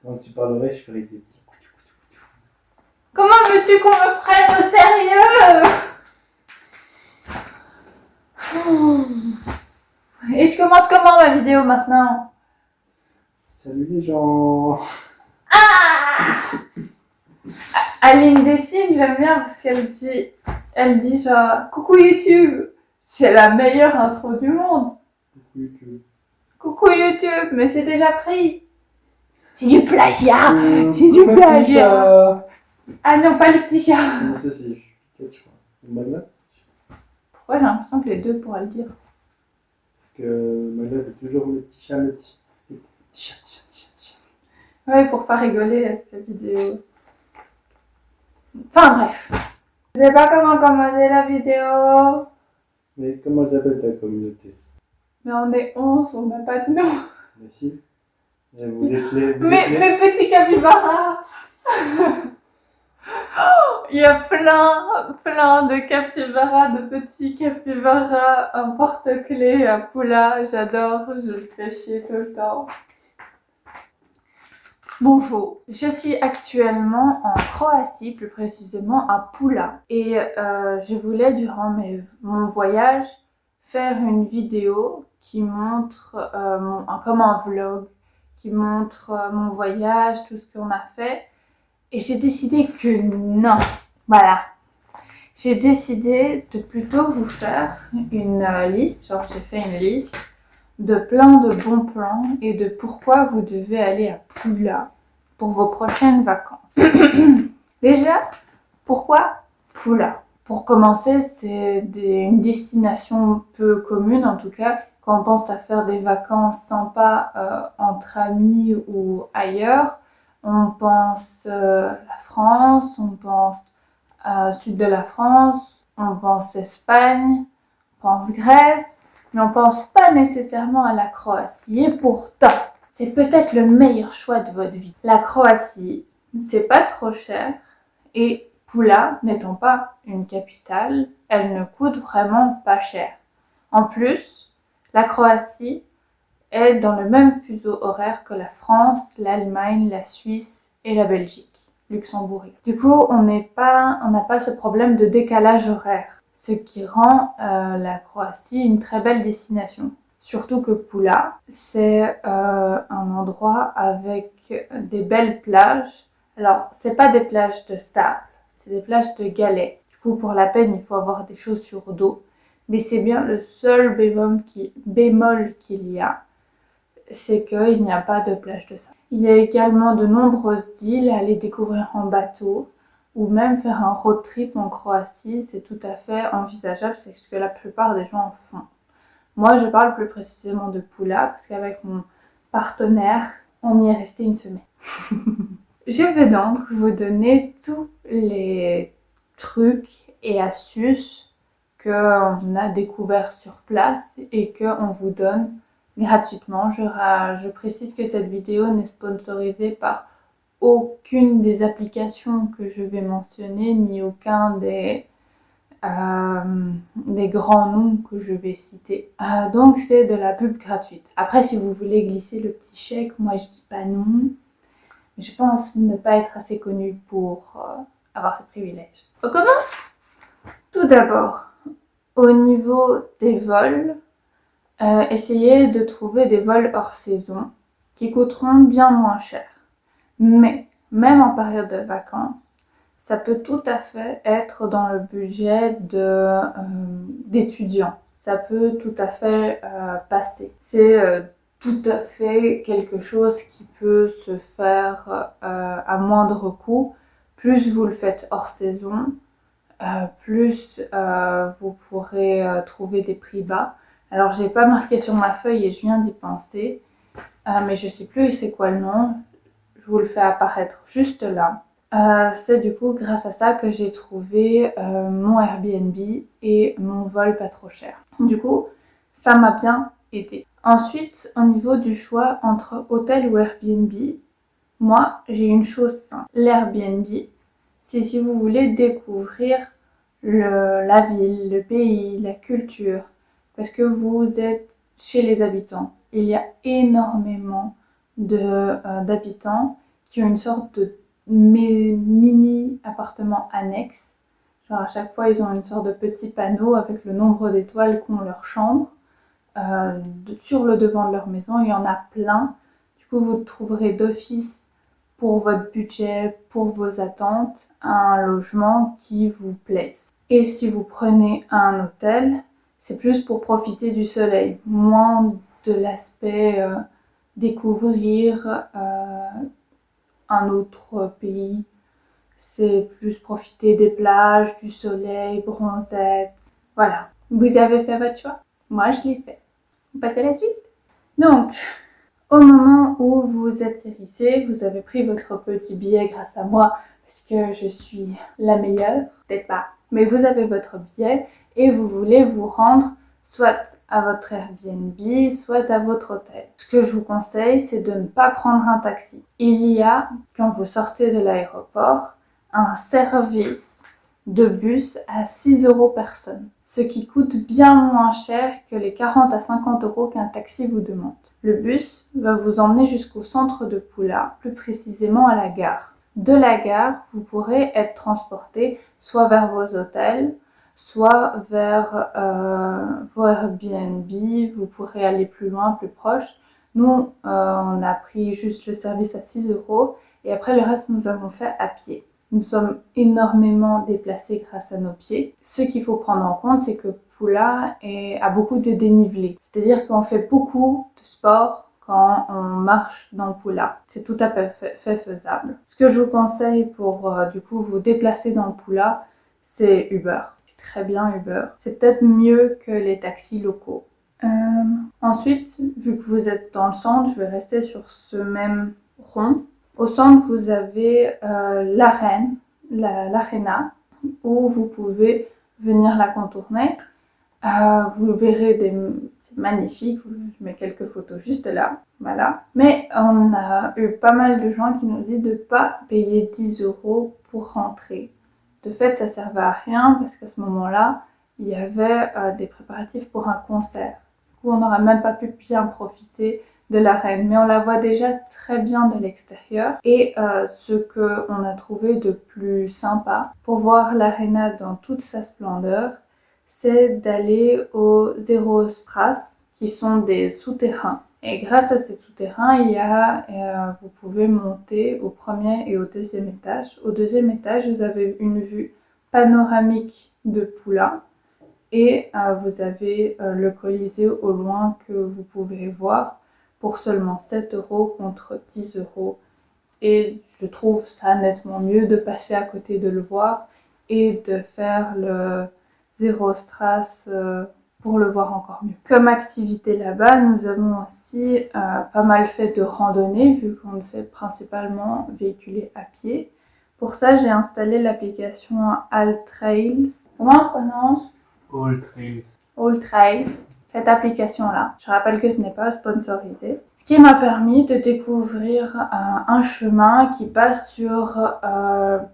Quand tu parlerais, je ferais des petits coups. Comment veux-tu qu'on me prenne au sérieux? Et je commence comment ma vidéo maintenant? Salut les gens. Aline dessine, j'aime bien parce elle dit genre coucou YouTube, c'est la meilleure intro du monde. Coucou YouTube. Coucou YouTube, mais c'est déjà pris. C'est du plagiat. C'est du Coucou, ma petite plagiat. chat. Ah non, pas le petit chat. Non, ça c'est je crois. Magla. Pourquoi j'ai l'impression que les deux pourraient le dire? Parce que Magla veut toujours le petit chat, le petit chat. Ouais, pour pas rigoler à cette vidéo. Enfin bref. Je sais pas comment commencer la vidéo. Mais comment s'appelle ta communauté? Mais on est 11, on n'a pas de nom. Mais si. Vous êtes les. Mes petits capybaras. Il y a plein de capybaras, de petits capybaras, un porte-clés à Pula. J'adore, je le fais chier tout le temps. Bonjour, je suis actuellement en Croatie, plus précisément à Pula. Et je voulais, durant mon voyage, faire une vidéo qui montre, comme un vlog, qui montre mon voyage, tout ce qu'on a fait. Et j'ai décidé que non, voilà. J'ai décidé de plutôt vous faire une liste, genre j'ai fait une liste de plein de bons plans et de pourquoi vous devez aller à Pula pour vos prochaines vacances. Déjà, pourquoi Pula? Pour commencer, c'est une destination peu commune, en tout cas, quand on pense à faire des vacances sympas entre amis ou ailleurs. On pense la France, on pense sud de la France, on pense Espagne, on pense Grèce, mais on pense pas nécessairement à la Croatie. Et pourtant, c'est peut-être le meilleur choix de votre vie. La Croatie, c'est pas trop cher et Pula, n'étant pas une capitale, elle ne coûte vraiment pas cher. En plus, la Croatie est dans le même fuseau horaire que la France, l'Allemagne, la Suisse et la Belgique, luxembourg. Du coup, on n'a pas ce problème de décalage horaire, ce qui rend la Croatie une très belle destination. Surtout que Pula, c'est un endroit avec des belles plages. Alors, c'est pas des plages de sable, c'est des plages de galets. Du coup, pour la peine, il faut avoir des chaussures d'eau. Mais c'est bien le seul bémol qu'il y a, c'est qu'il n'y a pas de plage de sable. Il y a également de nombreuses îles à aller découvrir en bateau ou même faire un road trip en Croatie, c'est tout à fait envisageable, c'est ce que la plupart des gens font. Moi, je parle plus précisément de Pula parce qu'avec mon partenaire, on y est resté une semaine. Je vais donc vous donner tous les trucs et astuces qu'on a découverts sur place et qu'on vous donne gratuitement. Je précise que cette vidéo n'est sponsorisée par aucune des applications que je vais mentionner, ni aucun des grands noms que je vais citer. Donc c'est de la pub gratuite. Après, si vous voulez glisser le petit chèque, moi je dis pas non. Je pense ne pas être assez connue pour avoir ce privilège. On commence. Tout d'abord, au niveau des vols, essayez de trouver des vols hors saison qui coûteront bien moins cher. Mais même en période de vacances, ça peut tout à fait être dans le budget d'étudiants. Ça peut tout à fait passer. C'est tout à fait quelque chose qui peut se faire à moindre coût. Plus vous le faites hors saison, plus vous pourrez trouver des prix bas. Alors j'ai pas marqué sur ma feuille et je viens d'y penser, mais je sais plus c'est quoi le nom. Je vous le fais apparaître juste là. C'est du coup grâce à ça que j'ai trouvé mon Airbnb et mon vol pas trop cher. Du coup, ça m'a bien aidé. Ensuite, au niveau du choix entre hôtel ou Airbnb, moi j'ai une chose simple. L'Airbnb, c'est si vous voulez découvrir la ville, le pays, la culture, parce que vous êtes chez les habitants. Il y a énormément d'habitants qui ont une sorte de mini appartement annexe. Genre à chaque fois, ils ont une sorte de petit panneau avec le nombre d'étoiles qu'ont leur chambre. Sur le devant de leur maison, il y en a plein. Du coup, vous trouverez d'office pour votre budget, pour vos attentes, un logement qui vous plaise. Et si vous prenez un hôtel, c'est plus pour profiter du soleil, moins de l'aspect découvrir un autre pays. C'est plus profiter des plages, du soleil, bronzette. Voilà. Vous avez fait votre choix? Moi, je l'ai fait. On passe à la suite. Donc, au moment où vous atterrissez, vous avez pris votre petit billet grâce à moi, parce que je suis la meilleure, peut-être pas, mais vous avez votre billet et vous voulez vous rendre soit à votre Airbnb, soit à votre hôtel. Ce que je vous conseille, c'est de ne pas prendre un taxi. Il y a, quand vous sortez de l'aéroport, un service de bus à 6 € personne, ce qui coûte bien moins cher que les 40 à 50 € qu'un taxi vous demande. Le bus va vous emmener jusqu'au centre de Pula, plus précisément à la gare. De la gare, vous pourrez être transporté soit vers vos hôtels, soit vers vos Airbnb. Vous pourrez aller plus loin, plus proche. Nous, on a pris juste le service à 6 € et après le reste, nous avons fait à pied. Nous sommes énormément déplacés grâce à nos pieds. Ce qu'il faut prendre en compte, c'est que Pula a beaucoup de dénivelé. C'est-à-dire qu'on fait beaucoup de sport quand on marche dans le Pula. C'est tout à fait faisable. Ce que je vous conseille pour du coup vous déplacer dans le Pula, c'est Uber. C'est très bien Uber. C'est peut-être mieux que les taxis locaux. Ensuite, vu que vous êtes dans le centre, je vais rester sur ce même rond. Au centre, vous avez l'arène, l'aréna, où vous pouvez venir la contourner. Vous verrez c'est magnifique, je mets quelques photos juste là, voilà. Mais on a eu pas mal de gens qui nous disent de ne pas payer 10 € pour rentrer. De fait, ça ne servait à rien parce qu'à ce moment-là, il y avait des préparatifs pour un concert. Du coup, on n'aurait même pas pu bien profiter de l'arène, mais on la voit déjà très bien de l'extérieur. Et ce qu'on a trouvé de plus sympa pour voir l'aréna dans toute sa splendeur, c'est d'aller aux Zero-Strasse, qui sont des souterrains. Et grâce à ces souterrains, vous pouvez monter au premier et au deuxième étage. Au deuxième étage, vous avez une vue panoramique de Pula. Et vous avez le Colisée au loin que vous pouvez voir pour seulement 7 € contre 10 €. Et je trouve ça nettement mieux de passer à côté de le voir et de faire le Zero-Strasse pour le voir encore mieux. Comme activité là-bas, nous avons aussi pas mal fait de randonnée vu qu'on s'est principalement véhiculé à pied. Pour ça, j'ai installé l'application AllTrails. Comment on prononce? AllTrails. AllTrails, cette application-là. Je rappelle que ce n'est pas sponsorisé. Ce qui m'a permis de découvrir un chemin qui passe sur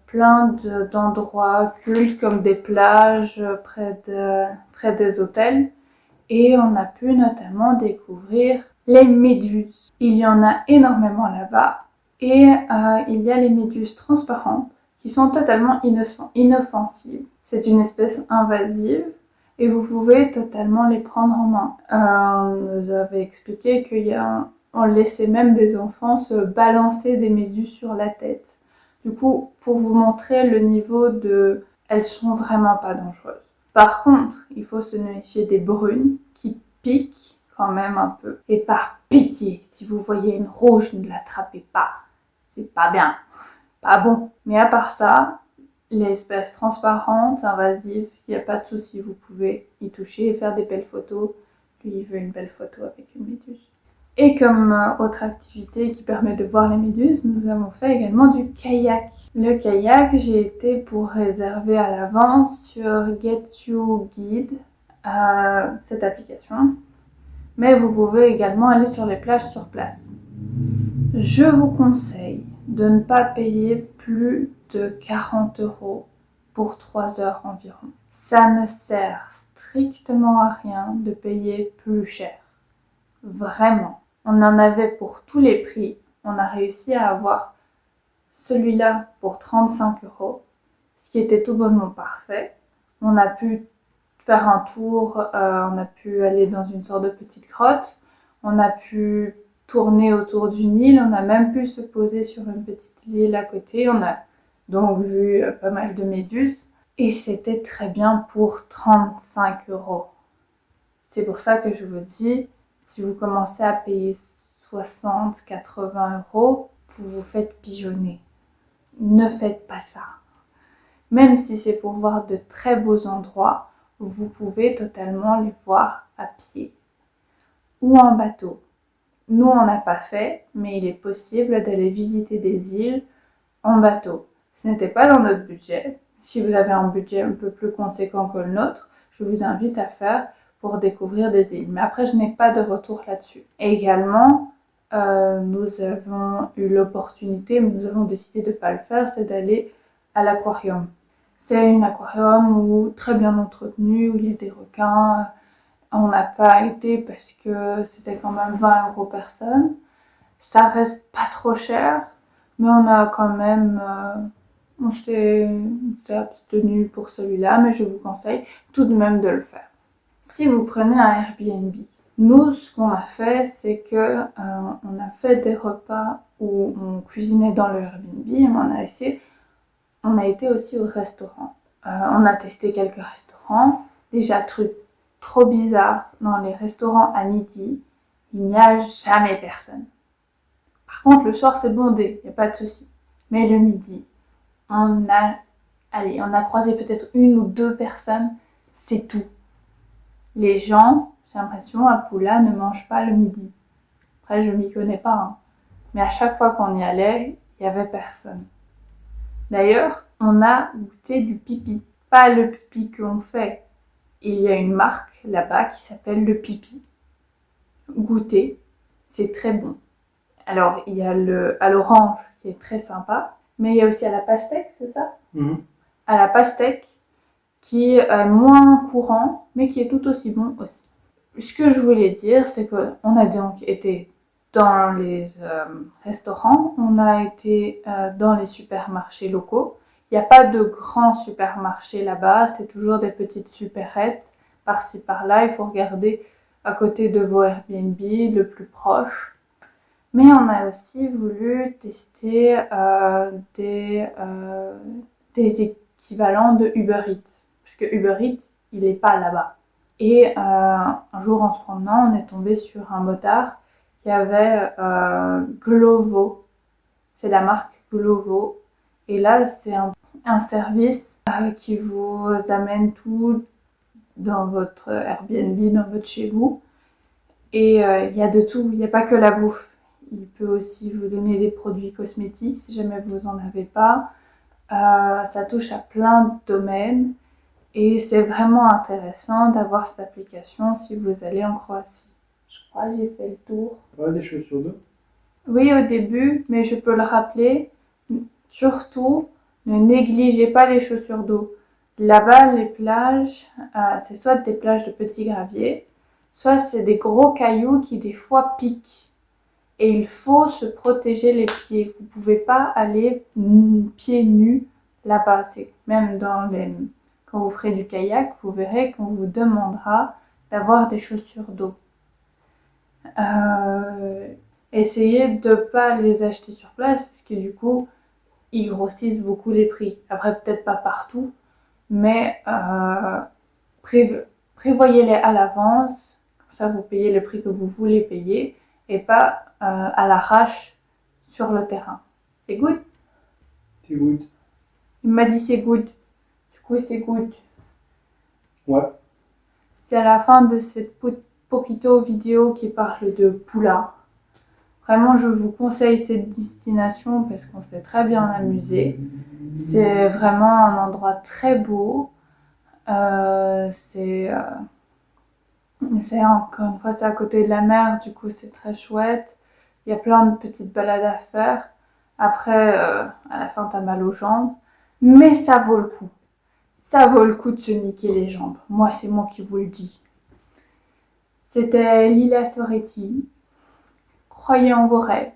plein d'endroits cultes comme des plages près des hôtels. Et on a pu notamment découvrir les méduses. Il y en a énormément là-bas. Et il y a les méduses transparentes qui sont totalement inoffensives. C'est une espèce invasive et vous pouvez totalement les prendre en main. On nous avait expliqué qu'on laissait même des enfants se balancer des méduses sur la tête. Du coup, pour vous montrer le niveau de... Elles sont vraiment pas dangereuses. Par contre, il faut se méfier des brunes qui piquent quand même un peu. Et par pitié, si vous voyez une rouge, ne l'attrapez pas. C'est pas bien, pas bon. Mais à part ça, les espèces transparentes, invasives, il n'y a pas de souci, vous pouvez y toucher et faire des belles photos. Lui, il veut une belle photo avec une méduse. Et comme autre activité qui permet de voir les méduses, nous avons fait également du kayak. Le kayak, j'ai été pour réserver à l'avance sur Get You Guide, cette application. Mais vous pouvez également aller sur les plages sur place. Je vous conseille de ne pas payer plus de 40 € pour 3 heures environ. Ça ne sert strictement à rien de payer plus cher. Vraiment. On en avait pour tous les prix. On a réussi à avoir celui-là pour 35 €, ce qui était tout bonnement parfait. On a pu faire un tour, on a pu aller dans une sorte de petite grotte, on a pu tourner autour d'une île, on a même pu se poser sur une petite île à côté, on a donc vu pas mal de méduses et c'était très bien pour 35 €. C'est pour ça que je vous dis, si vous commencez à payer 60, 80 €, vous vous faites pigeonner. Ne faites pas ça. Même si c'est pour voir de très beaux endroits, vous pouvez totalement les voir à pied ou en bateau. Nous, on n'a pas fait, mais il est possible d'aller visiter des îles en bateau. Ce n'était pas dans notre budget. Si vous avez un budget un peu plus conséquent que le nôtre, je vous invite à faire pour découvrir des îles. Mais après, je n'ai pas de retour là-dessus. Et également, nous avons eu l'opportunité, mais nous avons décidé de ne pas le faire, c'est d'aller à l'aquarium. C'est un aquarium très bien entretenu, où il y a des requins. On n'a pas été parce que c'était quand même 20 € personne. Ça reste pas trop cher, mais on a quand même... on s'est abstenu pour celui-là, mais je vous conseille tout de même de le faire. Si vous prenez un Airbnb, nous, ce qu'on a fait, c'est que on a fait des repas où on cuisinait dans le Airbnb, mais on a été aussi au restaurant. On a testé quelques restaurants. Déjà, truc trop bizarre, dans les restaurants à midi, il n'y a jamais personne. Par contre, le soir, c'est bondé, il n'y a pas de souci. Mais le midi, on a croisé peut-être 1 ou 2 personnes, c'est tout. Les gens, j'ai l'impression, à Pula, ne mangent pas le midi. Après, je m'y connais pas, hein. Mais à chaque fois qu'on y allait, il n'y avait personne. D'ailleurs, on a goûté du pipi. Pas le pipi qu'on fait. Il y a une marque là-bas qui s'appelle le pipi. Goûtez, c'est très bon. Alors, il y a à l'orange qui est très sympa, mais il y a aussi à la pastèque, c'est ça? À la pastèque, qui est moins courant, mais qui est tout aussi bon aussi. Ce que je voulais dire, c'est qu'on a donc été dans les restaurants, on a été dans les supermarchés locaux. Il n'y a pas de grands supermarchés là-bas, c'est toujours des petites supérettes par-ci par-là. Il faut regarder à côté de vos Airbnb, le plus proche. Mais on a aussi voulu tester des équivalents de Uber Eats. Parce que Uber Eats, il n'est pas là-bas. Et un jour, en se promenant, on est tombé sur un motard qui avait Glovo. C'est la marque Glovo. Et là, c'est un service qui vous amène tout dans votre Airbnb, dans votre chez vous. Et il y a de tout, il n'y a pas que la bouffe. Il peut aussi vous donner des produits cosmétiques si jamais vous n'en avez pas. Ça touche à plein de domaines. Et c'est vraiment intéressant d'avoir cette application si vous allez en Croatie. Je crois que j'ai fait le tour. Ouais, des chaussures d'eau. Oui, au début, mais je peux le rappeler. Surtout, ne négligez pas les chaussures d'eau. Là-bas, les plages, c'est soit des plages de petits graviers, soit c'est des gros cailloux qui des fois piquent. Et il faut se protéger les pieds. Vous ne pouvez pas aller pieds nus là-bas. C'est même quand vous ferez du kayak, vous verrez qu'on vous demandera d'avoir des chaussures d'eau. Essayez de ne pas les acheter sur place parce que du coup, ils grossissent beaucoup les prix. Après, peut-être pas partout, mais prévoyez-les à l'avance. Comme ça, vous payez le prix que vous voulez payer et pas à l'arrache sur le terrain. C'est good? C'est good. Il m'a dit c'est good. Du coup, c'est good. Ouais. C'est à la fin de cette poquito vidéo qui parle de Pula. Vraiment, je vous conseille cette destination parce qu'on s'est très bien amusé. C'est vraiment un endroit très beau. C'est encore une fois, c'est à côté de la mer, du coup c'est très chouette. Il y a plein de petites balades à faire. Après, à la fin, t'as mal aux jambes. Mais ça vaut le coup. Ça vaut le coup de se niquer les jambes. Moi, c'est moi qui vous le dis. C'était Lila Soretti. croyez en vos rêves.